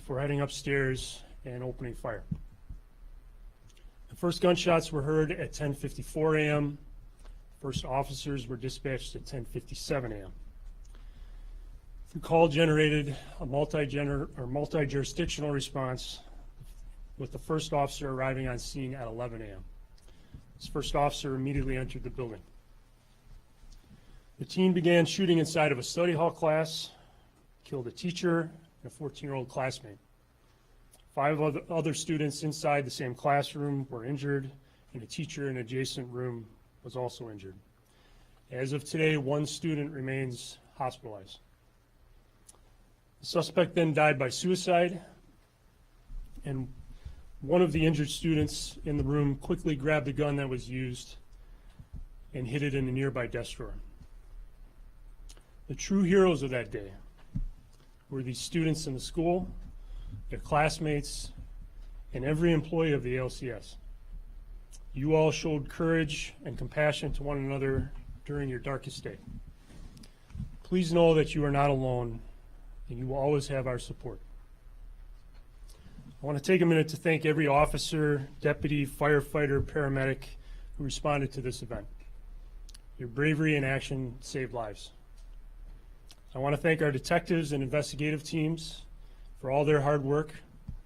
before heading upstairs and opening fire. The first gunshots were heard at 10:54 a.m. First officers were dispatched at 10:57 a.m. The call generated a multi-jurisdictional response, with the first officer arriving on scene at 11 a.m. This first officer immediately entered the building. The team began shooting inside of a study hall class, killed a teacher and a 14-year-old classmate. 5 other students inside the same classroom were injured, and a teacher in an adjacent room was also injured. As of today, 1 student remains hospitalized. The suspect then died by suicide, and one of the injured students in the room quickly grabbed the gun that was used and hid it in a nearby desk drawer. The true heroes of that day were these students in the school, their classmates, and every employee of the ALCS. You all showed courage and compassion to one another during your darkest day. Please know that you are not alone, and you will always have our support. I want to take a minute to thank every officer, deputy, firefighter, paramedic who responded to this event. Your bravery and action saved lives. I want to thank our detectives and investigative teams for all their hard work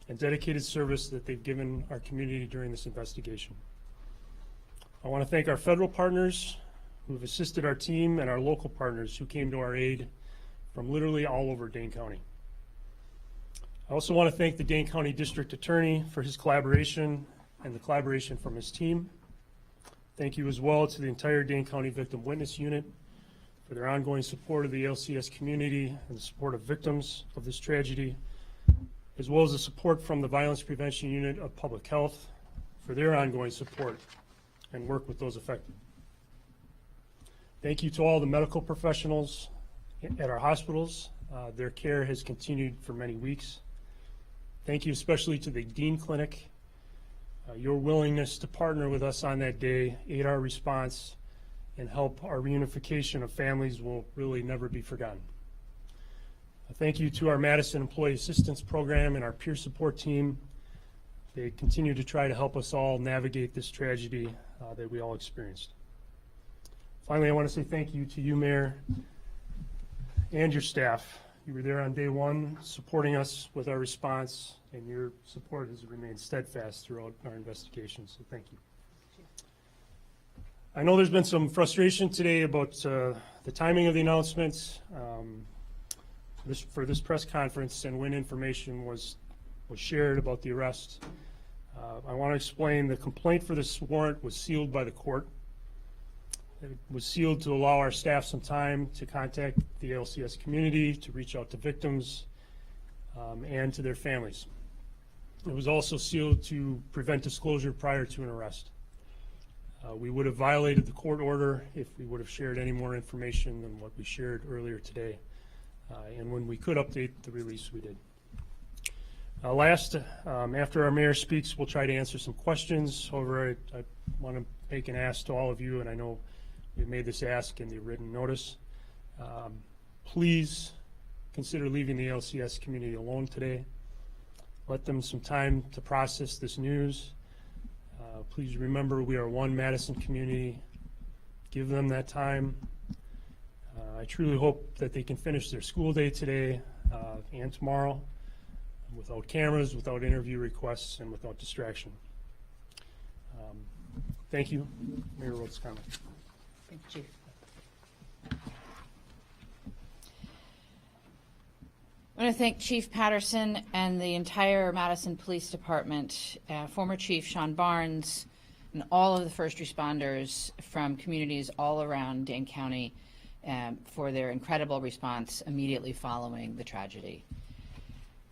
and dedicated service that they've given our community during this investigation. I want to thank our federal partners who have assisted our team and our local partners who came to our aid from literally all over Dane County. I also want to thank the Dane County District Attorney for his collaboration and the collaboration from his team. Thank you as well to the entire Dane County Victim Witness Unit for their ongoing support of the LCS community and the support of victims of this tragedy, as well as the support from the Violence Prevention Unit of Public Health for their ongoing support and work with those affected. Thank you to all the medical professionals at our hospitals. Their care has continued for many weeks. Thank you especially to the Dean Clinic. Your willingness to partner with us on that day, aid our response, and help our reunification of families will really never be forgotten. Thank you to our Madison Employee Assistance Program and our peer support team. They continue to try to help us all navigate this tragedy that we all experienced. Finally, I want to say thank you to you, Mayor, and your staff. You were there on day one supporting us with our response, and your support has remained steadfast throughout our investigation, so thank you. I know there's been some frustration today about the timing of the announcements for this press conference and when information was shared about the arrest. I want to explain the complaint for this warrant was sealed by the court. It was sealed to allow our staff some time to contact the LCS community, to reach out to victims and to their families. It was also sealed to prevent disclosure prior to an arrest. We would have violated the court order if we would have shared any more information than what we shared earlier today. And when we could update the release, we did. After our mayor speaks, we'll try to answer some questions. However, I want to make an ask to all of you, and I know we made this ask in the written notice. Please consider leaving the LCS community alone today. Let them some time to process this news. Please remember we are one Madison community. Give them that time. I truly hope that they can finish their school day today and tomorrow without cameras, without interview requests, and without distraction. Thank you. Mayor Rhodes' comment. Thank you, Chief. I want to thank Chief Patterson and the entire Madison Police Department, former Chief Sean Barnes, and all of the first responders from communities all around Dane County for their incredible response immediately following the tragedy.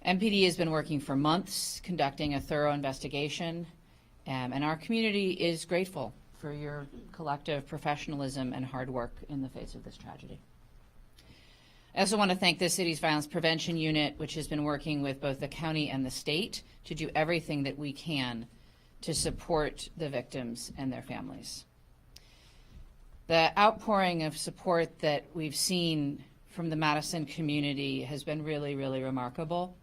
MPD has been working for months conducting a thorough investigation, and our community is grateful for your collective professionalism and hard work in the face of this tragedy. I also want to thank the city's Violence Prevention Unit, which has been working with both the county and the state to do everything that we can to support the victims and their families. The outpouring of support that we've seen from the Madison community has been really, really remarkable.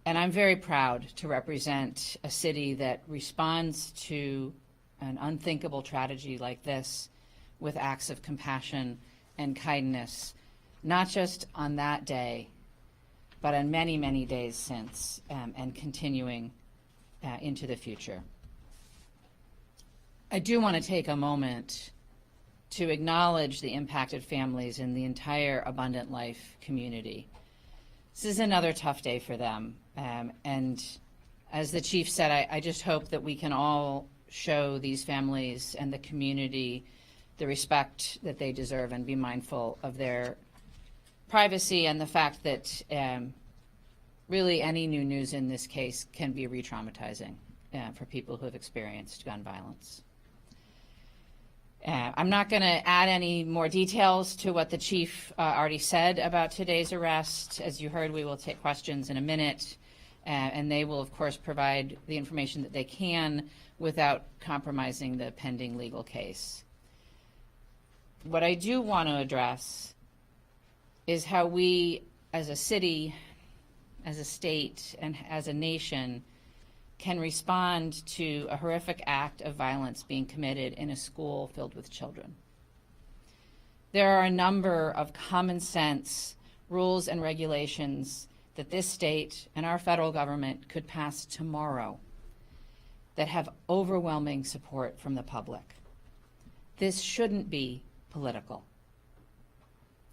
And I'm very proud to represent a city that responds to an unthinkable tragedy like this with acts of compassion and kindness, not just on that day, but on many, many days since, and continuing into the future. I do want to take a moment to acknowledge the impacted families in the entire Abundant Life community. This is another tough day for them. And as the chief said, I just hope that we can all show these families and the community the respect that they deserve and be mindful of their privacy and the fact that really any new news in this case can be re-traumatizing for people who have experienced gun violence. I'm not going to add any more details to what the chief already said about today's arrest. As you heard, we will take questions in a minute, and they will, of course, provide the information that they can without compromising the pending legal case. What I do want to address is how we, as a city, as a state, and as a nation, can respond to a horrific act of violence being committed in a school filled with children. There are a number of common sense rules and regulations that this state and our federal government could pass tomorrow that have overwhelming support from the public. This shouldn't be political.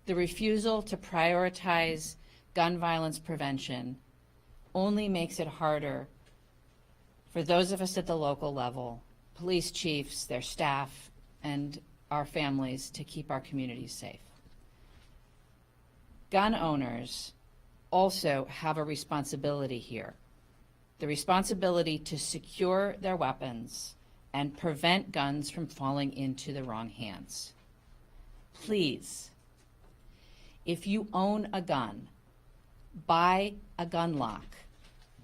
The refusal to prioritize gun violence prevention only makes it harder for those of us at the local level, police chiefs, their staff, and our families to keep our communities safe. Gun owners also have a responsibility here, the responsibility to secure their weapons and prevent guns from falling into the wrong hands. Please, if you own a gun, buy a gun lock,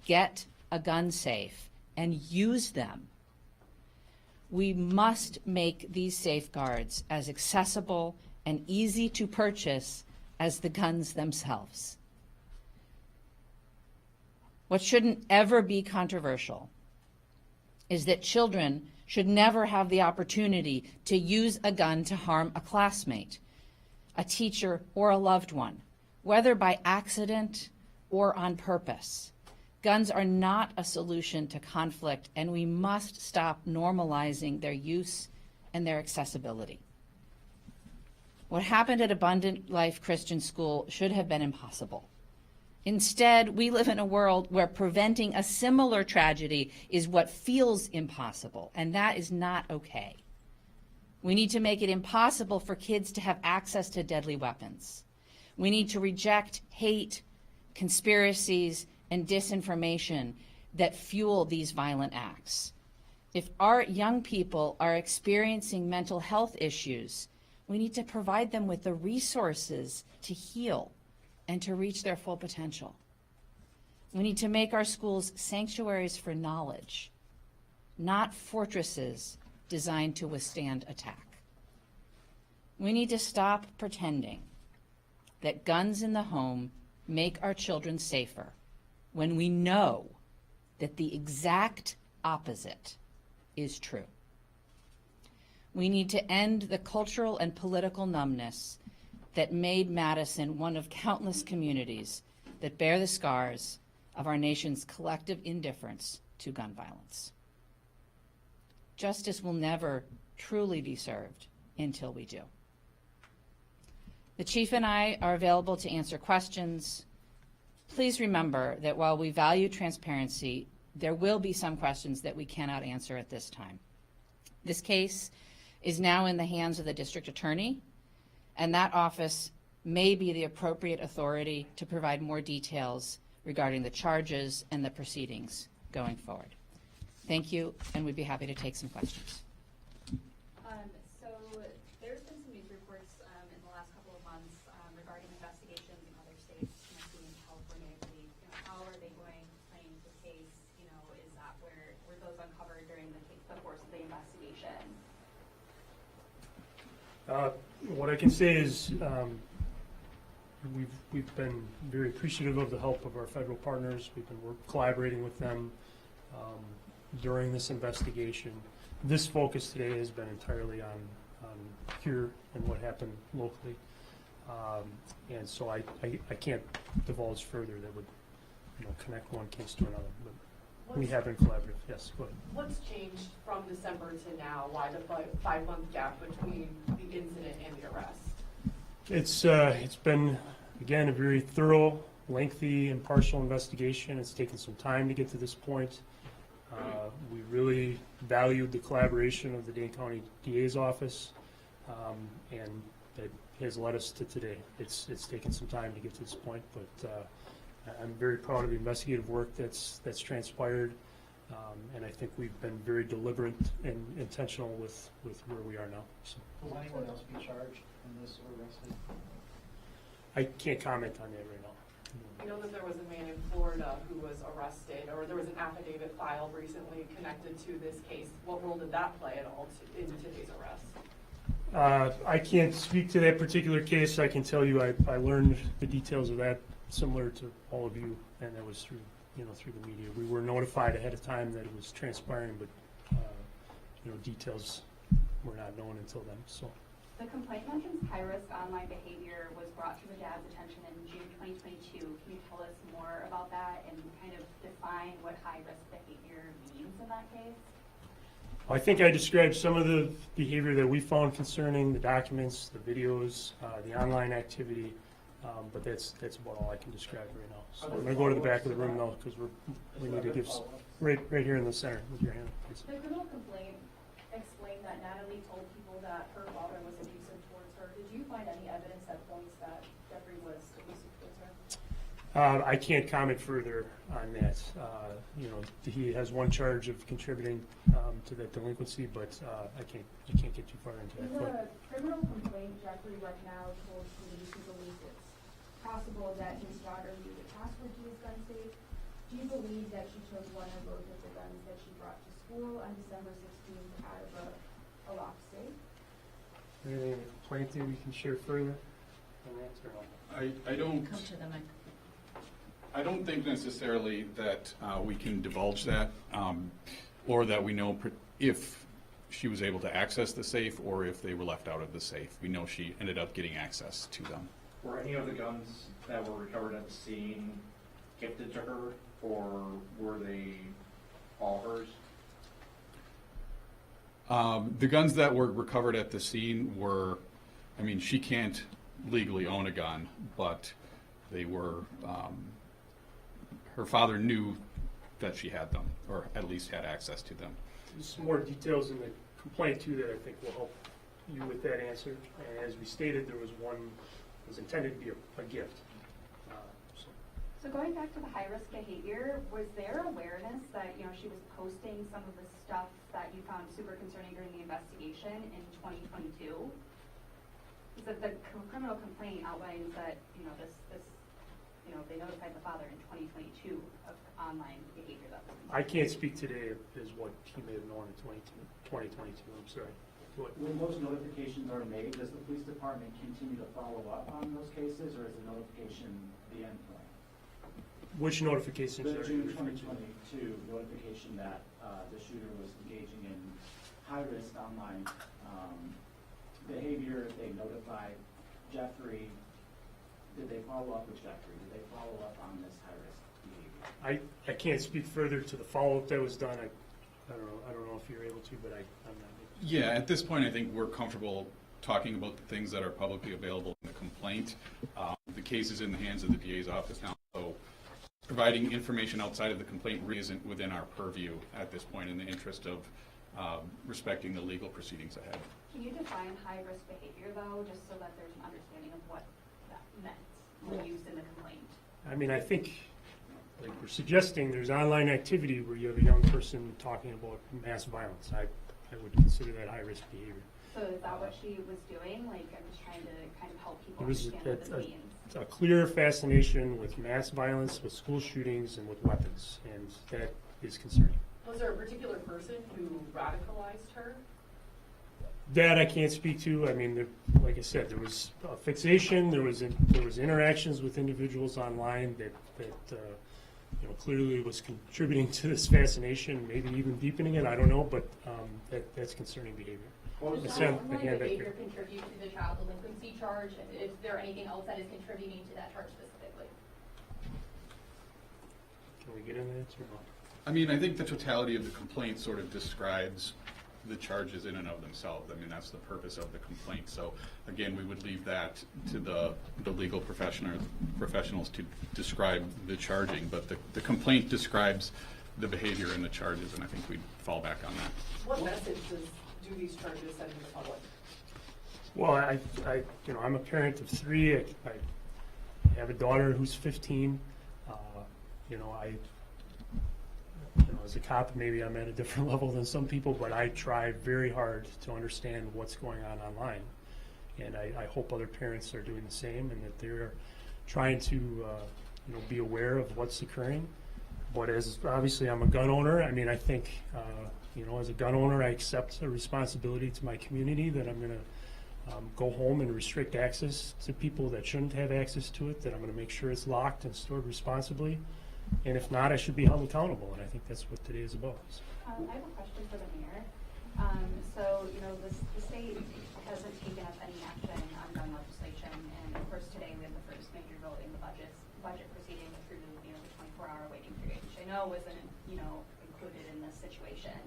get a gun safe, and use them. We must make these safeguards as accessible and easy to purchase as the guns themselves. What shouldn't ever be controversial is that children should never have the opportunity to use a gun to harm a classmate, a teacher, or a loved one, whether by accident or on purpose. Guns are not a solution to conflict, and we must stop normalizing their use and their accessibility. What happened at Abundant Life Christian School should have been impossible. Instead, we live in a world where preventing a similar tragedy is what feels impossible, and that is not okay. We need to make it impossible for kids to have access to deadly weapons. We need to reject hate, conspiracies, and disinformation that fuel these violent acts. If our young people are experiencing mental health issues, we need to provide them with the resources to heal and to reach their full potential. We need to make our schools sanctuaries for knowledge, not fortresses designed to withstand attack. We need to stop pretending that guns in the home make our children safer when we know that the exact opposite is true. We need to end the cultural and political numbness that made Madison one of countless communities that bear the scars of our nation's collective indifference to gun violence. Justice will never truly be served until we do. The Chief and I are available to answer questions. Please remember that while we value transparency, there will be some questions that we cannot answer at this time. This case is now in the hands of the district attorney, and that office may be the appropriate authority to provide more details regarding the charges and the proceedings going forward. Thank you, and we'd be happy to take some questions. So there's been some news reports in the last couple of months regarding investigations in other states, including California, I believe. How are they going playing the case? Is that were those uncovered during the course of the investigation? What I can say is we've been very appreciative of the help of our federal partners. We've been collaborating with them during this investigation. This focus today has been entirely on here and what happened locally. And so I can't divulge further that would, connect one case to another. But we have been collaborative. Yes, go ahead. What's changed from December to now? Why the 5-month gap between the incident and the arrest? It's been, again, a very thorough, lengthy, impartial investigation. It's taken some time to get to this point. We really valued the collaboration of the Dane County DA's office, and that has led us to today. It's taken some time to get to this point, but I'm very proud of the investigative work that's transpired, and I think we've been very deliberate and intentional with where we are now. So. Will anyone else be charged in this or arrested? I can't comment on that right now. You know that there was a man in Florida who was arrested, or there was an affidavit filed recently connected to this case. What role did that play at all in today's arrest? I can't speak to that particular case. I can tell you I learned the details of that similar to all of you, and that was through the media. We were notified ahead of time that it was transpiring, but details were not known until then. So. The complaint mentions high-risk online behavior was brought to the dad's attention in June 2022. Can you tell us more about that and kind of define what high-risk behavior means in that case? I think I described some of the behavior that we found concerning the documents, the videos, the online activity, but that's about all I can describe right now. So I'm going to go to the back of the room now because we need to give right here in the center with your hand, please. The criminal complaint explained that Natalie told people that her father was abusive towards her. Did you find any evidence that points that Jeffrey was abusive towards her? I can't comment further on that. He has one charge of contributing to that delinquency, but I can't get too far into In that. the criminal complaint, Jeffrey right now told police he believes it's possible that his daughter knew the password to his gun safe. Do you believe that she took one or both of the guns that she brought to school on December 16th out of a locked safe? Anything in the complaint that we can share further on that? Or no? I don't. Come to the mic. I don't think necessarily that we can divulge that, or that we know if she was able to access the safe or if they were left out of the safe. We know she ended up getting access to them. Were any of the guns that were recovered at the scene gifted to her, or were they all hers? The guns that were recovered at the scene were, she can't legally own a gun, but they were, her father knew that she had them, or at least had access to them. There's some more details in the complaint too that I think will help you with that answer. And as we stated, there was one that was intended to be a gift. So going back to the high-risk behavior, was there awareness that, she was posting some of the stuff that you found super concerning during the investigation in 2022? Because the criminal complaint outlines that, they notified the father in 2022 of online behavior that was I can't speak today as what he may have known in 2022. I'm sorry. Go ahead. When those notifications are made, does the police department continue to follow up on those cases, or is the notification the end point? Which notifications The are you June referring to? 2022 notification that the shooter was engaging in high-risk online behavior, they notified Jeffrey. Did they follow up with Jeffrey? Did they follow up on this high-risk behavior? I can't speak further to the follow-up that was done. I don't know if you're able to, but I'm not. Yeah, at this point, I think we're comfortable talking about the things that are publicly available in the complaint. The case is in the hands of the DA's office now, so providing information outside of the complaint really isn't within our purview at this point in the interest of respecting the legal proceedings ahead. Can you define high-risk behavior, though, just so that there's an understanding of what that meant when used in the complaint? I think, like we're suggesting, there's online activity where you have a young person talking about mass violence. I would consider that high-risk behavior. So is that what she was doing? Like, I'm just trying to kind of help people There was understand what this means. a clear fascination with mass violence, with school shootings, and with weapons, and that is concerning. Was there a particular person who radicalized her? That I can't speak to. I mean, like I said, there was a fixation, there was interactions with individuals online that clearly was contributing to this fascination, maybe even deepening it, I don't know, but that's concerning behavior. What was Does Sam, online again, back behavior here. contribute to the child delinquency charge? And is there anything else that is contributing to that charge specifically? Can we get into that or not? I mean, I think the totality of the complaint sort of describes the charges in and of themselves. I mean, that's the purpose of the complaint. So again, we would leave that to the legal professionals to describe the charging, but the complaint describes the behavior and the charges, and I think we'd fall back on that. What message do these charges send to the public? Well, I'm a parent of 3. I have a daughter who's 15. As a cop, maybe I'm at a different level than some people, but I try very hard to understand what's going on online. And I hope other parents are doing the same and that they're trying to be aware of what's occurring. But as obviously I'm a gun owner, I mean, I think, as a gun owner, I accept a responsibility to my community that I'm going to go home and restrict access to people that shouldn't have access to it, that I'm going to make sure it's locked and stored responsibly. And if not, I should be held accountable, and I think that's what today is about. I have a question for the mayor. The state hasn't taken up any action on gun legislation, and of course today we have the first major vote in the budget proceeding through the 24-hour waiting period, which I know wasn't included in this situation.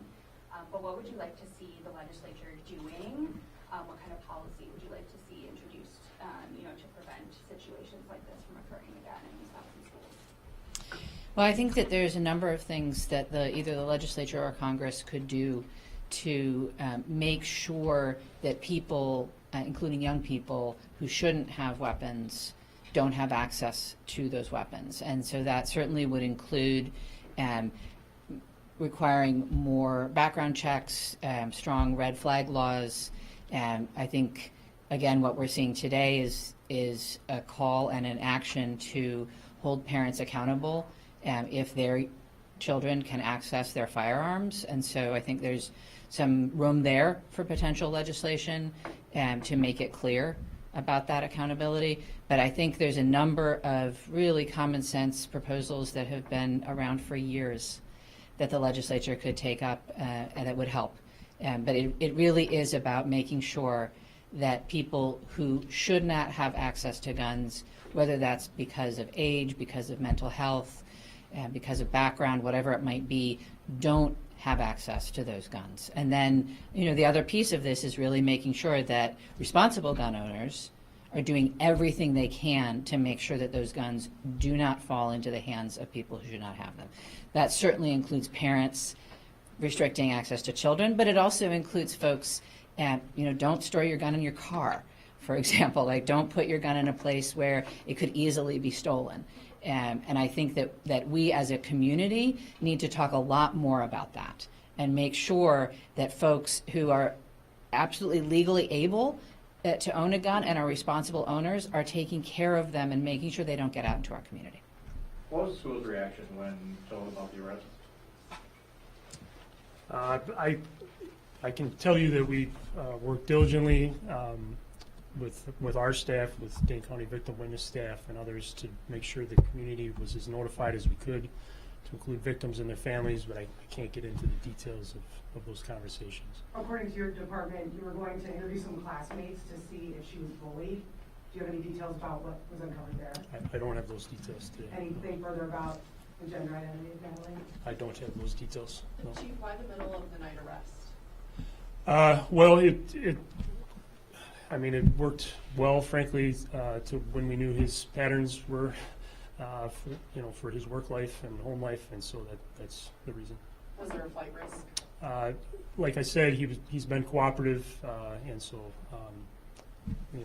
But what would you like to see the legislature doing? What kind of policy would you like to see introduced, to prevent situations like this from occurring again in Wisconsin schools? Well, I think that there's a number of things that either the legislature or Congress could do to make sure that people, including young people who shouldn't have weapons, don't have access to those weapons. And so that certainly would include requiring more background checks, strong red flag laws. I think, again, what we're seeing today is a call and an action to hold parents accountable if their children can access their firearms. And so I think there's some room there for potential legislation to make it clear about that accountability. But I think there's a number of really common sense proposals that have been around for years that the legislature could take up and that would help. But it really is about making sure that people who should not have access to guns, whether that's because of age, because of mental health, because of background, whatever it might be, don't have access to those guns. And then, the other piece of this is really making sure that responsible gun owners are doing everything they can to make sure that those guns do not fall into the hands of people who should not have them. That certainly includes parents restricting access to children, but it also includes folks, don't store your gun in your car, for example. Like, don't put your gun in a place where it could easily be stolen. And I think that we as a community need to talk a lot more about that and make sure that folks who are absolutely legally able to own a gun and are responsible owners are taking care of them and making sure they don't get out into our community. What was the school's reaction when told about the arrest? I can tell you that we worked diligently with our staff, with Dane County Victim Witness staff and others to make sure the community was as notified as we could, to include victims and their families, but I can't get into the details of those conversations. According to your department, you were going to interview some classmates to see if she was bullied. Do you have any details about what was uncovered there? I don't have those details today. Anything further about the gender identity of Natalie? I don't have those details, no. Chief, why the middle of the night arrest? Well, it worked well, frankly, to when we knew his patterns were, for his work life and home life, and so that's the reason. Was there a flight risk? Like I said, he's been cooperative, and so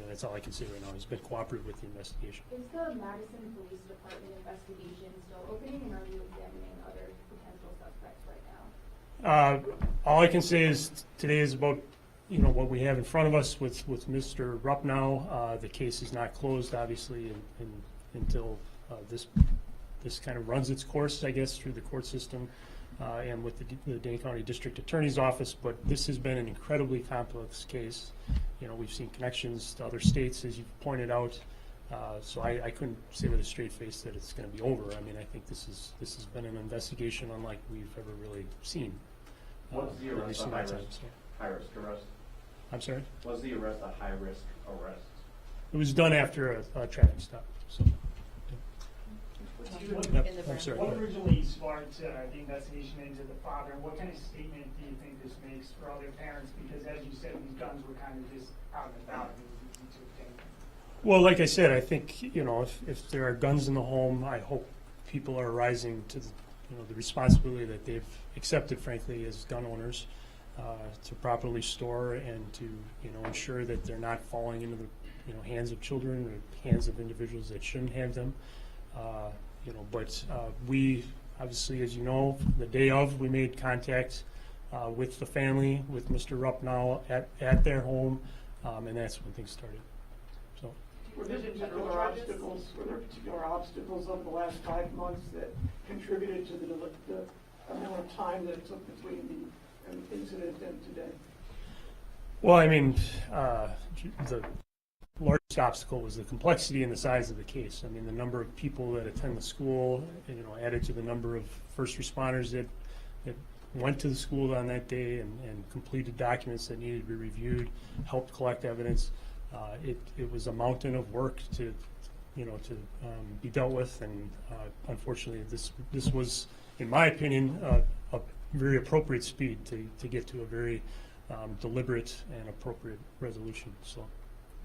that's all I can say right now. He's been cooperative with the investigation. Is the Madison Police Department investigation still opening, and are you examining other potential suspects right now? All I can say is today is about what we have in front of us with Mr. Ruppnow. The case is not closed, obviously, until this kind of runs its course, I guess, through the court system. and with the Dane County District Attorney's Office, but this has been an incredibly complex case. You know, we've seen connections to other states, as you've pointed out, so I couldn't say with a straight face that it's going to be over. I mean, I think this has been an investigation unlike we've ever really seen. Was the at arrest least a in my high-risk, time, so. high-risk arrest? I'm sorry? Was the arrest a high-risk arrest? It was done after a traffic stop, so. Yep, I'm sorry. go What ahead. originally sparked the investigation into the father, and what kind of statement do you think this makes for other parents? Because as you said, these guns were kind of just out and about, it was easy to obtain. Well, like I said, I think, you know, if there are guns in the home, I hope people are rising to the responsibility that they've accepted, frankly, as gun owners, to properly store and to, ensure that they're not falling into the, hands of children or hands of individuals that shouldn't have them. But we, obviously, as you know, the day of, we made contact with the family, with Mr. Rupp now at their home, and that's when things started. So. Were there particular obstacles over the last 5 months that contributed to the amount of time that it took between the incident and today? Well, I mean, the largest obstacle was the complexity and the size of the case. I mean, the number of people that attend the school, added to the number of first responders that went to the school on that day and completed documents that needed to be reviewed, helped collect evidence. It was a mountain of work to be dealt with, and unfortunately, this was, in my opinion, a very appropriate speed to get to a very deliberate and appropriate resolution. So,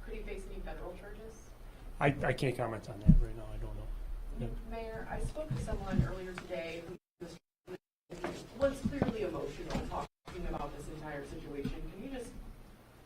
Could he face any federal charges? I can't comment on that right now. I don't know. Yeah. Mayor, I spoke to someone earlier today who was clearly emotional talking about this entire situation. Can you just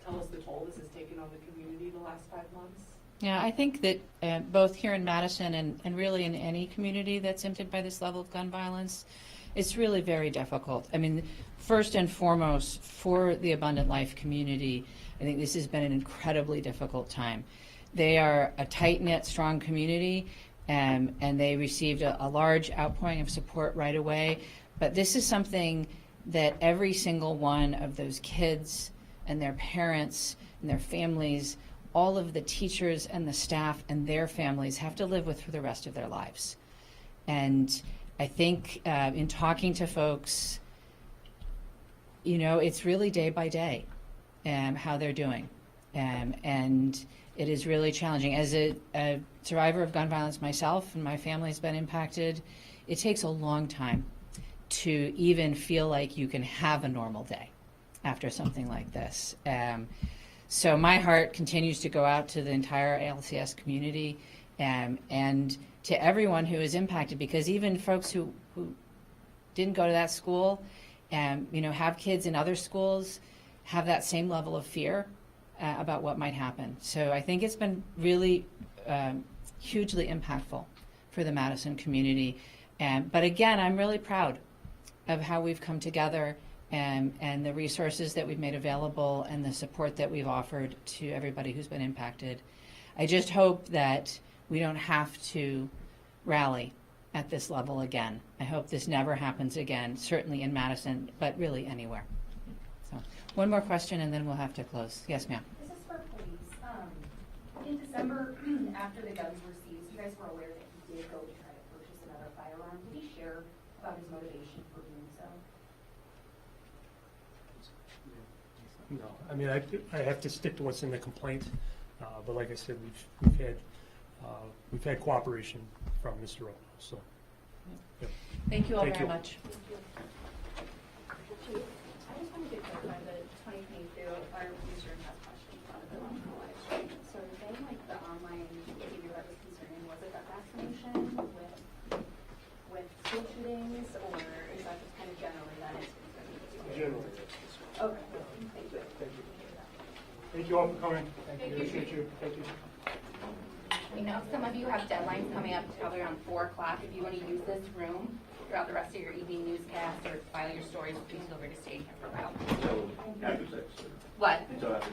tell us the toll this has taken on the community the last 5 months? Yeah, I think that both here in Madison and really in any community that's impacted by this level of gun violence, it's really very difficult. I mean, first and foremost, for the Abundant Life community, I think this has been an incredibly difficult time. They are a tight-knit, strong community, and they received a large outpouring of support right away. But this is something that every single one of those kids and their parents and their families, all of the teachers and the staff and their families have to live with for the rest of their lives. And I think in talking to folks, it's really day by day how they're doing. And it is really challenging. As a survivor of gun violence myself, and my family's been impacted, it takes a long time to even feel like you can have a normal day after something like this. So my heart continues to go out to the entire ALCS community and to everyone who is impacted, because even folks who didn't go to that school and have kids in other schools have that same level of fear about what might happen. So I think it's been really hugely impactful for the Madison community. But again, I'm really proud of how we've come together and the resources that we've made available and the support that we've offered to everybody who's been impacted. I just hope that we don't have to rally at this level again. I hope this never happens again, certainly in Madison, but really anywhere. So, one more question and then we'll have to close. Yes, ma'am. This is for police. In December, after the guns were seized, you guys were aware that he did go to try to purchase another firearm. Did he share about his motivation for doing so? No, I mean, I have to stick to what's in the complaint, but like I said, we've had cooperation from Mr. Rupp, so. Yeah. Thank you all Thank very you. much. Chief, I just wanted to clarify the 2022 fire booster test question about the live stream. So then, like the online behavior that was concerning, was it that vaccination with school shootings, or is that just kind of generally that it's concerning? Generally. Okay, thank you. Thank you all for coming. Thank you. Appreciate you. Thank you. We know some of you have deadlines coming up probably around 4 o'clock. If you want to use this room throughout the rest of your evening newscast or file your stories, please feel free to stay here for a while. So, after 6. What? So after